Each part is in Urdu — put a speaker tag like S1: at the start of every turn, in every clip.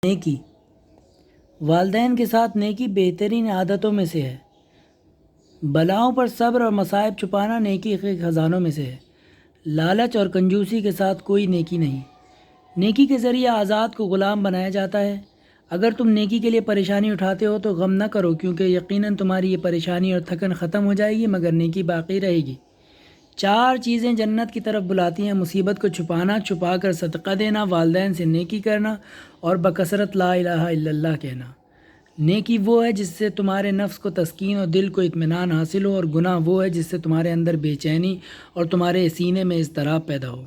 S1: نیکی والدین کے ساتھ نیکی بہترین عادتوں میں سے ہے۔ بلاؤں پر صبر اور مصائب چھپانا نیکی کے خزانوں میں سے ہے۔ لالچ اور کنجوسی کے ساتھ کوئی نیکی نہیں۔ نیکی کے ذریعے آزاد کو غلام بنایا جاتا ہے۔ اگر تم نیکی کے لیے پریشانی اٹھاتے ہو تو غم نہ کرو، کیونکہ یقیناً تمہاری یہ پریشانی اور تھکن ختم ہو جائے گی، مگر نیکی باقی رہے گی۔ 4 چیزیں جنت کی طرف بلاتی ہیں: مصیبت کو چھپانا، چھپا کر صدقہ دینا، والدین سے نیکی کرنا اور بکثرت لا الہ الا اللہ کہنا۔ نیکی وہ ہے جس سے تمہارے نفس کو تسکین اور دل کو اطمینان حاصل ہو، اور گناہ وہ ہے جس سے تمہارے اندر بے چینی اور تمہارے سینے میں اضطراب پیدا ہو۔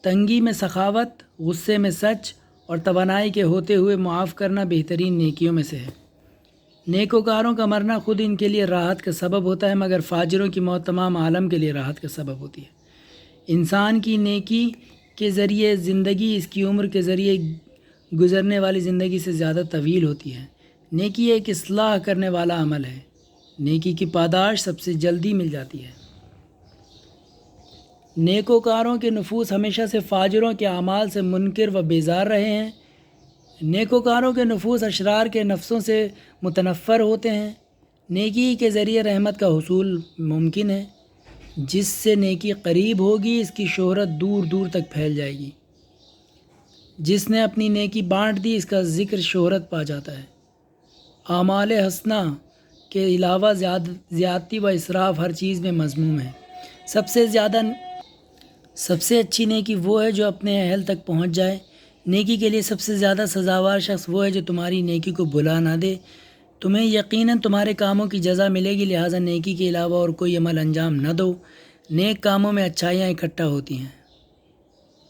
S1: تنگی میں سخاوت، غصے میں سچ اور توانائی کے ہوتے ہوئے معاف کرنا بہترین نیکیوں میں سے ہے۔ نیکوکاروں کا مرنا خود ان کے لیے راحت کا سبب ہوتا ہے، مگر فاجروں کی موت تمام عالم کے لیے راحت کا سبب ہوتی ہے۔ انسان کی نیکی کے ذریعے زندگی اس کی عمر کے ذریعے گزرنے والی زندگی سے زیادہ طویل ہوتی ہے۔ نیکی ایک اصلاح کرنے والا عمل ہے۔ نیکی کی پاداش سب سے جلدی مل جاتی ہے۔ نیکوکاروں کے نفوس ہمیشہ سے فاجروں کے اعمال سے منکر و بیزار رہے ہیں۔ نیکوکاروں کے نفوس اشرار کے نفسوں سے متنفر ہوتے ہیں۔ نیکی کے ذریعے رحمت کا حصول ممکن ہے۔ جس سے نیکی قریب ہوگی اس کی شہرت دور دور تک پھیل جائے گی۔ جس نے اپنی نیکی بانٹ دی اس کا ذکر شہرت پا جاتا ہے۔ اعمال حسنہ کے علاوہ زیادتی و اسراف ہر چیز میں مذموم ہے۔ سب سے اچھی نیکی وہ ہے جو اپنے اہل تک پہنچ جائے۔ نیکی کے لیے سب سے زیادہ سزاوار شخص وہ ہے جو تمہاری نیکی کو بھلا نہ دے۔ تمہیں یقیناً تمہارے کاموں کی جزا ملے گی، لہٰذا نیکی کے علاوہ اور کوئی عمل انجام نہ دو۔ نیک کاموں میں اچھائیاں اکٹھا ہوتی ہیں۔